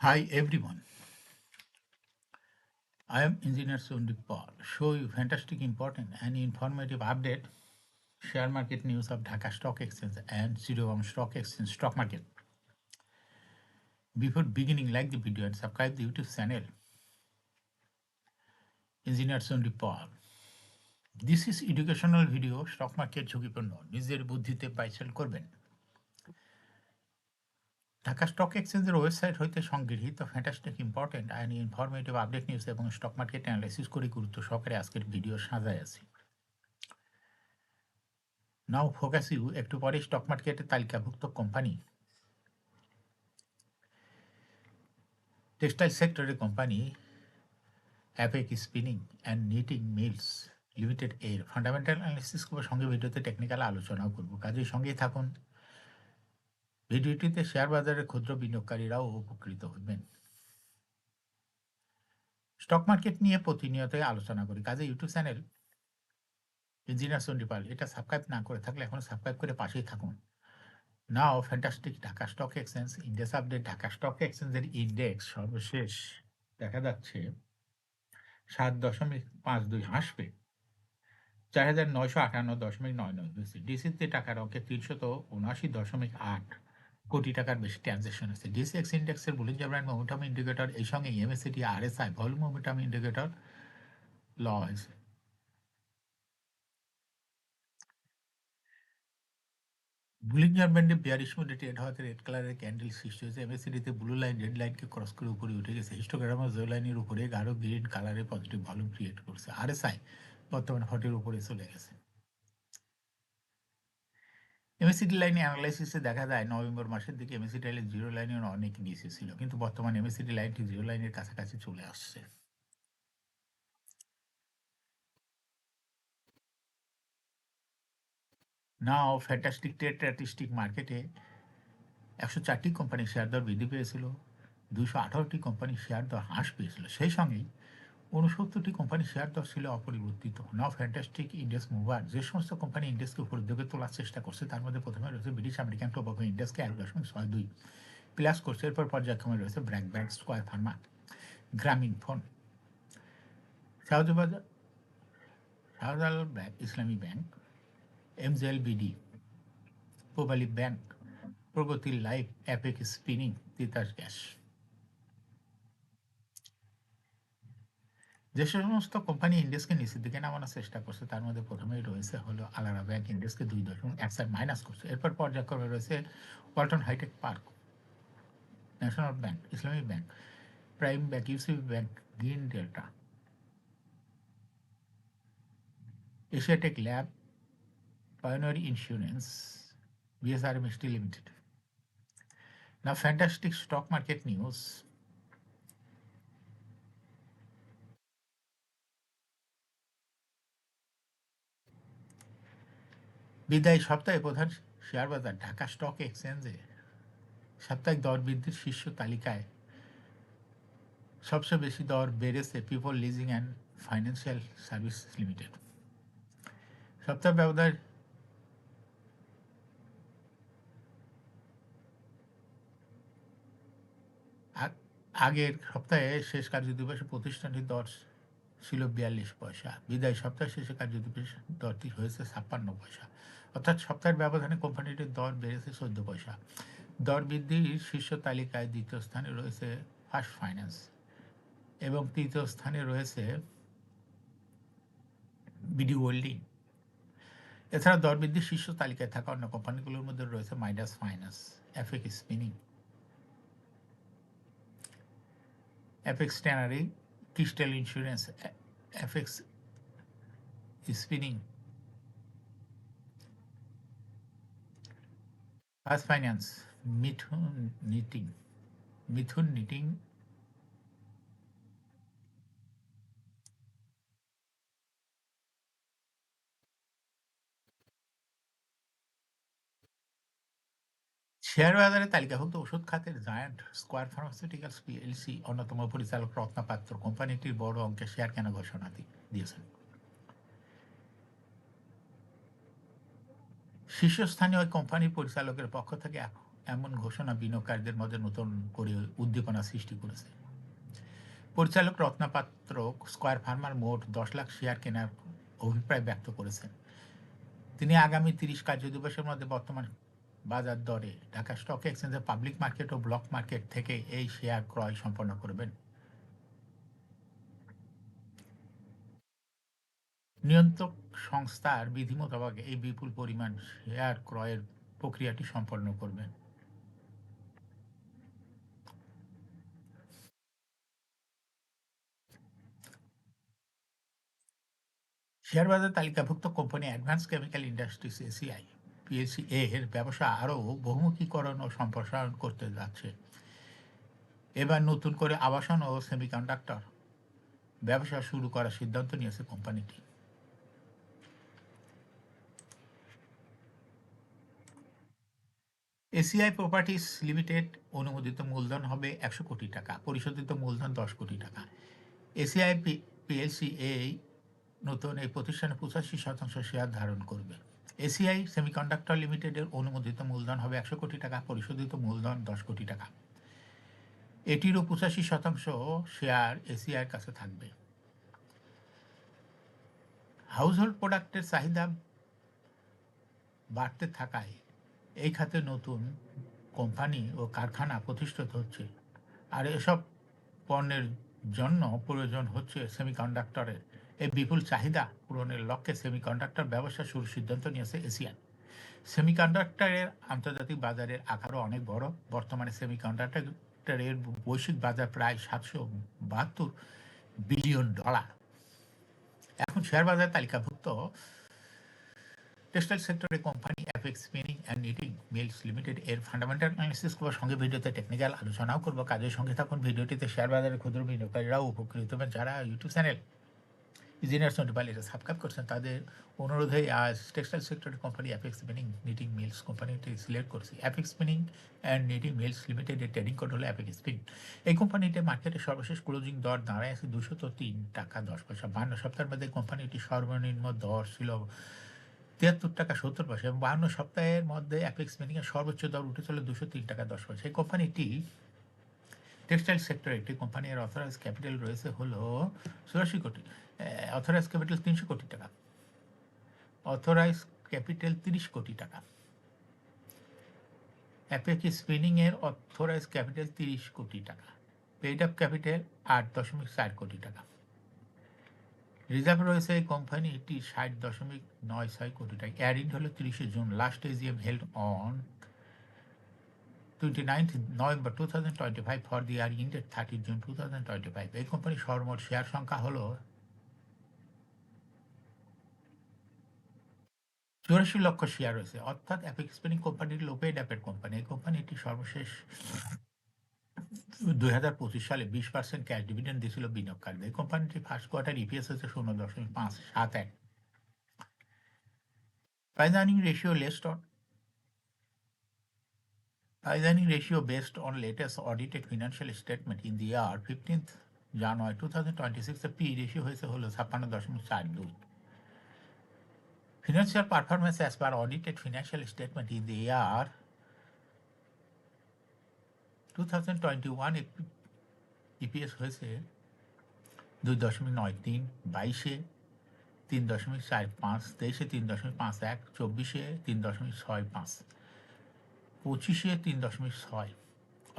Hi everyone, I am Engineer Sundip Paul. Show you fantastic, important and informative update, share market news of Dhaka Stock Exchange and Chittagong Stock Exchange stock market. Before beginning, like the video and subscribe the YouTube channel, Engineer Sundip Paul. This is educational video, stock market ঝুঁকিপূর্ণ নিজের বুদ্ধিতে buy sell করবেন। Dhaka stock এক্সচেঞ্জের website হইতে সংগৃহীত fantastic important and informative update news এবং stock market analysis করে গুরুত্ব সহকারে আজকের ভিডিও সাজায় আছি। নাও ফোকাস ইউ একটু পরে স্টক মার্কেটের তালিকাভুক্ত কোম্পানি টেক্সটাইল সেক্টরের company apex spinning and knitting mills limited এর ফান্ডামেন্টাল অ্যানালিসিস করবার সঙ্গে ভিডিওতে টেকনিক্যাল আলোচনাও করব। কাজের সঙ্গেই থাকুন। ভিডিওটিতে শেয়ার বাজারের ক্ষুদ্র বিনিয়োগকারীরাও উপকৃত হবেন। স্টক মার্কেট নিয়ে প্রতিনিয়তই আলোচনা করি, কাজে ইউটিউব চ্যানেল ইঞ্জিনিয়ার সন্ডিপাল এটা সাবস্ক্রাইব না করে থাকলে এখন সাবস্ক্রাইব করে পাশেই থাকুন। Now fantastic Dhaka stock exchange index update. Dhaka stock এক্সচেঞ্জের ইন্ডেক্স সর্বশেষ দেখা যাচ্ছে 7.52 হাসবে 4,958.99 হয়েছে। ডিসিতে টাকার অঙ্কে 379.8 কোটি টাকার বেশি ট্রানজ্যাকশন হয়েছে। ডিসিএক্স ইন্ডেক্সের বুলিঞ্জার ব্র্যান্ড মোমেন্টাম ইন্ডিকেটর এই সঙ্গে MSCD RSI volume momentum indicator ল হয়েছে। বুলিঞ্জার ব্যান্ডে বিয়ারিশ মোডে ট্রেড হওয়াতে রেড কালারের ক্যান্ডেল সৃষ্টি হয়েছে। এমএসসিডিতে ব্লু লাইন রেড লাইনকে ক্রস করে উপরে উঠে গেছে। হিস্টোগ্রামার জো লাইনের উপরে গাঢ় গ্রিন কালারের পজিটিভ ভলিউম ক্রিয়েট করছে। আরএসআই বর্তমানে 40 উপরে চলে গেছে। এমএসসিডি লাইনে অ্যানালাইসিসে দেখা যায় নভেম্বর মাসের দিকে এমএসসিডি লাইনের জিরো লাইনে অনেক নিচে ছিল, কিন্তু বর্তমানে এমএসসিডি লাইনটি জিরো লাইনের কাছাকাছি চলে আসছে। নাও ফ্যান্টাস্টিক ট্রেড স্ট্যাটিস্টিক মার্কেটে 104টি কোম্পানির শেয়ার দর বৃদ্ধি পেয়েছিল, 218টি কোম্পানির শেয়ার দর হ্রাস পেয়েছিল। সেই সঙ্গেই 69টি কোম্পানির শেয়ার দর ছিল অপরিবর্তিত। নাও ফ্যান্টাস্টিক ইন্ডেক্স মুভার যে সমস্ত কোম্পানি ইন্ডেক্সকে উপর দিকে তোলার চেষ্টা করছে তার মধ্যে প্রথমে রয়েছে ব্রিটিশ আমেরিকান টোবাকো ইন্ডেক্সকে 1.62 প্লাস করছে। এরপর পর্যায়ক্রমে রয়েছে ব্র্যাক ব্যাংক, স্কয়ার ফার্মা, গ্রামীণ phone, Shahjalal bank, Islami bank, এমজেএলবিডি, Pubali bank, প্রগতি life, APEC spinning, Titas gas. যে সমস্ত কোম্পানি ইন্ডেক্সকে নিচের দিকে নামানোর চেষ্টা করছে তার মধ্যে প্রথমেই রয়েছে হলো আলারা ব্যাংক, ইন্ডেক্সকে 2.1 মাইনাস করছে। এরপর পর্যায়ক্রমে রয়েছে Walton Hitech Park, National Bank, Islami Bank, Prime Bank, UCB Bank, Green Delta, Asiatic Lab, Pioneer Insurance, BSRM Steel Limited. Now fantastic stock market news. বিদায়ী সপ্তাহে প্রধান শেয়ার বাজার ঢাকা স্টক এক্সচেঞ্জে সাপ্তাহিক দর বৃদ্ধির শীর্ষ তালিকায় সবচেয়ে বেশি দর বেড়েছে people leasing and financial service limited. সপ্তাহ ব্যবধান আগের সপ্তাহে শেষ কার্যদিবসে প্রতিষ্ঠানটির দর ছিল 42 পয়সা। বিদায়ী সপ্তাহে শেষে কার্যদিবসে দরটি হয়েছে 56 পয়সা, অর্থাৎ সপ্তাহের ব্যবধানে কোম্পানিটির দর বেড়েছে 14 পয়সা। দর বৃদ্ধির শীর্ষ তালিকায় দ্বিতীয় স্থানে রয়েছে ফার্স্ট ফাইন্যান্স এবং তৃতীয় স্থানে রয়েছে বিডি হোল্ডিং। এছাড়া দর বৃদ্ধির শীর্ষ তালিকায় থাকা অন্য কোম্পানিগুলোর মধ্যে রয়েছে Midas Finance, Apex Spinning, Apex Tannery, Crystal Insurance, Apex Spinning, First Finance, Mithun Knitting, share বাজারে তালিকাভুক্ত ওষুধ খাতের জায়ান্ট স্কয়ার ফার্মাসিউটিক্যালস পিএলসি অন্যতম পরিচালক রত্নাপাত্র কোম্পানিটির বড় অঙ্কের শেয়ার কেনা ঘোষণা দিয়েছেন। শীর্ষস্থানীয় ওই কোম্পানির পরিচালকের পক্ষ থেকে এমন ঘোষণা বিনিয়োগকারীদের মধ্যে নতুন করে উদ্দীপনা সৃষ্টি করেছে। পরিচালক রত্নাপাত্র স্কয়ার ফার্মার মোট 10 লাখ শেয়ার কেনার অভিপ্রায় ব্যক্ত করেছেন। তিনি আগামী 30 কার্যদিবসের মধ্যে বর্তমান বাজার দরে ঢাকা স্টক এক্সচেঞ্জের পাবলিক মার্কেট ও ব্লক মার্কেট থেকে এই শেয়ার ক্রয় সম্পন্ন করবেন। নিয়ন্ত্রক সংস্থার বিধি মোতাবেক এই বিপুল পরিমাণ শেয়ার ক্রয়ের প্রক্রিয়াটি সম্পন্ন করবেন। শেয়ার বাজার তালিকাভুক্ত company advance chemical industries ACI PSC এর ব্যবসা আরও বহুমুখীকরণ ও সম্প্রসারণ করতে যাচ্ছে। এবার নতুন করে আবাসন ও সেমিকন্ডাক্টর ব্যবসা শুরু করার সিদ্ধান্ত নিয়েছে কোম্পানিটি। এসিআই প্রপার্টিজ লিমিটেড অনুমোদিত মূলধন হবে 100 কোটি টাকা, পরিশোধিত মূলধন 10 কোটি টাকা। এসিআই পিএলসি নতুন এই প্রতিষ্ঠানে 85% শেয়ার ধারণ করবে। এসিআই সেমিকন্ডাক্টর লিমিটেডের অনুমোদিত মূলধন হবে 100 কোটি টাকা, পরিশোধিত মূলধন 10 কোটি টাকা। এটিরও 85% শেয়ার এসিআইয়ের কাছে থাকবে। হাউসহোল্ড প্রোডাক্টের চাহিদা বাড়তে থাকায় এই খাতে নতুন কোম্পানি ও কারখানা প্রতিষ্ঠিত হচ্ছে, আর এসব পণ্যের জন্য প্রয়োজন হচ্ছে সেমিকন্ডাক্টরের। এই বিপুল চাহিদা পূরণের লক্ষ্যে সেমিকন্ডাক্টর ব্যবসা শুরুর সিদ্ধান্ত নিয়েছে এশিয়ান। সেমিকন্ডাক্টরের আন্তর্জাতিক বাজারের আকারও অনেক বড়। বর্তমানে সেমিকন্ডাক্টরের বৈশ্বিক বাজার প্রায় $772 বিলিয়ন। এখন শেয়ার বাজার তালিকাভুক্ত টেক্সটাইল সেক্টরের company apex spinning and knitting mills limited এর ফান্ডামেন্টাল অ্যানালিসিস করবার সঙ্গে ভিডিওতে টেকনিক্যাল আলোচনাও করবো। কাজের সঙ্গে থাকুন। ভিডিওটিতে শেয়ার বাজারের ক্ষুদ্র বিনিয়োগকারীরাও উপকৃত হবেন। যারা ইউটিউব চ্যানেল ইঞ্জিনিয়ার্স নোটিফাইল এটা সাবস্ক্রাইব করছেন, তাদের অনুরোধে আজ টেক্সটাইল সেক্টরের company apex spinning knitting mills কোম্পানিটি সিলেক্ট করছি। Apex spinning and knitting mills লিমিটেডের ট্রেডিং কোড হলো অ্যাপেক্স স্পিন। এই কোম্পানিটি মার্কেটের সর্বশেষ ক্লোজিং দর দাঁড়ায় আছে 203 টাকা 10 পয়সা। 52 সপ্তাহের মধ্যে কোম্পানিটি সর্বনিম্ন দর ছিল 73 টাকা 70 পয়সা এবং 52 সপ্তাহের মধ্যে অ্যাপেক্স স্পিনিংয়ের সর্বোচ্চ দর উঠে চলে 203 টাকা 10 পয়সা। এই কোম্পানিটি টেক্সটাইল সেক্টরে একটি কোম্পানির অথরাইজ ক্যাপিটাল রয়েছে হলো 84 কোটি। অথরাইজ ক্যাপিটাল 300 কোটি টাকা। অথরাইজ ক্যাপিটাল 30 কোটি টাকা। অ্যাপেক্স স্পিনিংয়ের অথরাইজ ক্যাপিটাল 30 কোটি টাকা। পেইড আপ ক্যাপিটাল 8.4 কোটি টাকা। রিজার্ভ রয়েছে এই কোম্পানিটি 60.96 কোটি টাকা। এয়ারিন্ড হলো 30 June. Last AGM held on 29 November 2025 for the year ended 30 June 2025. এই কোম্পানির সর্বমোট শেয়ার সংখ্যা হলো 84 লক্ষ শেয়ার রয়েছে, অর্থাৎ অ্যাপেক্স স্পিনিং কোম্পানির পেইড অ্যাপের কোম্পানি। এই কোম্পানিটি সর্বশেষ 2025 সালে 20% ক্যাশ ডিভিডেন্ড দিয়েছিল বিনিয়োগকারীদের। এই কোম্পানিটি ফার্স্ট কোয়ার্টার ইপিএস হচ্ছে 0.571। Price earning ratio based on latest audited financial statement in the year 15th January 2026 the P ratio হয়েছে হলো 56.42। Financial performance as per audited financial statement in the year 2021 EPS হয়েছে 2.93, 22-এ 3.45, 23-এ 3.51, 24-এ 3.65, 25-এ 3.6।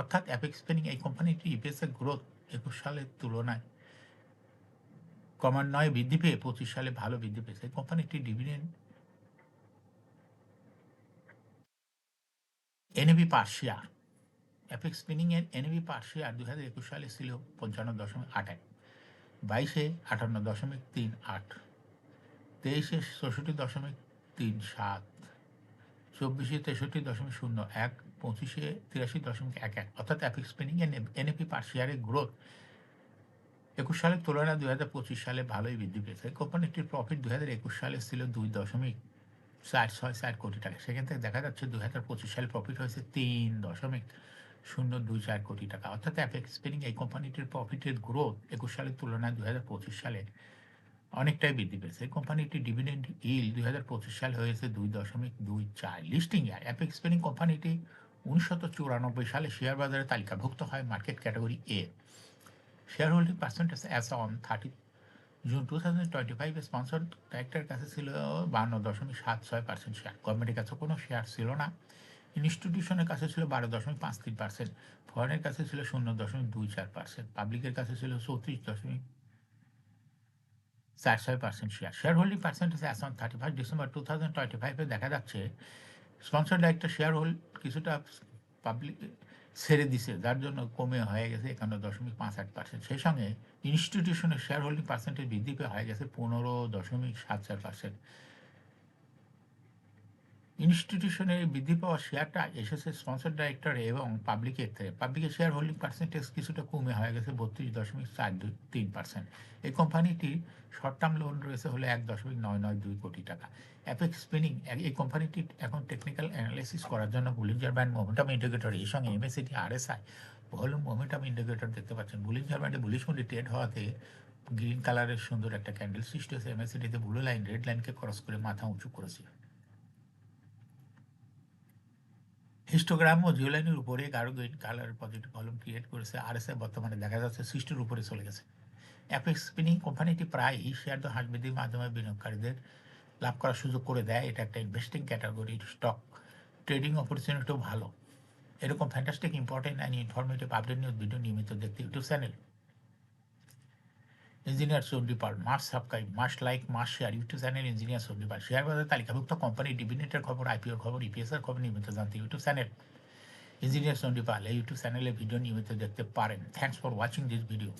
অর্থাৎ apex spinning এই কোম্পানিটি ইপিএসের growth 21 সালের তুলনায় ক্রমান্বয়ে বৃদ্ধি পেয়ে 25 সালে ভালো বৃদ্ধি পেয়েছে। এই কোম্পানিটি ডিভিডেন্ড এনএভি পার শেয়ার, অ্যাপেক্স স্পিনিং এর এনএভি পার শেয়ার 2021 সালে ছিল 55.28, 22-এ 58.38, 23-এ 64.37, 24-এ 63.01, 25-এ 83.11। অর্থাৎ অ্যাপেক্স স্পিনিং এর এনএভি পার শেয়ারের গ্রোথ 21 সালের তুলনায় 2025 সালে ভালোই বৃদ্ধি পেয়েছে। এই কোম্পানিটির প্রফিট 2021 সালে ছিল 2.464 কোটি টাকা। সেখান থেকে দেখা যাচ্ছে 2025 সালে প্রফিট হয়েছে 3.024 কোটি টাকা। অর্থাৎ অ্যাপেক্স স্পিনিং এই কোম্পানিটির প্রফিটের গ্রোথ 21 সালের তুলনায় 2025 সালে অনেকটাই বৃদ্ধি পেয়েছে। এই কোম্পানিটির ডিভিডেন্ড ইল্ড 2025 সালে হয়েছে 2.24। লিস্টিং ইয়ার অ্যাপেক্স স্পিনিং কোম্পানিটি 1994 সালে শেয়ার বাজারে তালিকাভুক্ত হয় market category A. Share holding percentage as on 30 June 2025 sponsor ডাইরেক্টরের কাছে ছিল 52.76% শেয়ার। গভর্নমেন্টের কাছে কোনো শেয়ার ছিল না। ইনস্টিটিউশনের কাছে ছিল 12.53%, ফরেনের কাছে ছিল 0.24%, পাবলিকের কাছে ছিল 34.46% share. Share holding percentage as on 31 December 2025 দেখা যাচ্ছে স্পন্সর ডাইরেক্টর শেয়ার হোল্ড কিছুটা পাবলিক ছেড়ে দিছে, যার জন্য কমে হয়ে গেছে 51.58%। সেই সঙ্গে ইনস্টিটিউশনের শেয়ার হোল্ডিং পার্সেন্টেজ বৃদ্ধি পেয়ে হয়ে গেছে 15.74%। ইনস্টিটিউশনের বৃদ্ধি পাওয়া শেয়ারটা এসেছে স্পন্সর ডাইরেক্টর এবং পাবলিকের থেকে। পাবলিকের শেয়ার হোল্ডিং পার্সেন্টেজ কিছুটা কমে হয়ে গেছে 32.43%। এই কোম্পানিটির শর্ট টার্ম লোন রয়েছে হলো 1.992 কোটি টাকা। অ্যাপেক্স স্পিনিং এই কোম্পানিটি এখন টেকনিক্যাল অ্যানালাইসিস করার জন্য বুলিঞ্জার ব্যান্ড মোমেন্টাম ইন্ডিকেটর এর সঙ্গে MACD RSI volume momentum indicator দেখতে পাচ্ছেন। বুলিঞ্জার ব্যান্ডে বুলিশ মুডে ট্রেড হওয়াতে গ্রিন কালারের সুন্দর একটা ক্যান্ডেল সৃষ্টি হয়েছে। এমএসিডিতে ব্লু লাইন রেড লাইনকে ক্রস করে মাথা উঁচু করেছে। হিস্টোগ্রাম ও জিওলাইনের উপরে গাঢ় green colour positive volume create করেছে। আরএসআই বর্তমানে দেখা যাচ্ছে 60 উপরে চলে গেছে। অ্যাপেক্স স্পিনিং কোম্পানিটি প্রায়ই শেয়ার দর হ্রাস বৃদ্ধির মাধ্যমে বিনিয়োগকারীদের লাভ করার সুযোগ করে দেয়। এটা একটা ইনভেস্টিং ক্যাটাগরি স্টক। ট্রেডিং অপরচুনিটিও ভালো। এরকম fantastic important and informative update news video নিয়মিত দেখতে YouTube channel engineer Sandipal must subscribe, must like, must share YouTube channel engineer Sandipal. Share বাজারে তালিকাভুক্ত কোম্পানি ডিভিডেন্ডের খবর, আইপিওর খবর, ইপিএসের খবর নিয়মিত জানতে ইউটিউব চ্যানেল ইঞ্জিনিয়ার সন্দীপাল এই ইউটিউব চ্যানেলে ভিডিও নিয়মিত দেখতে পারেন। Thanks for watching this video.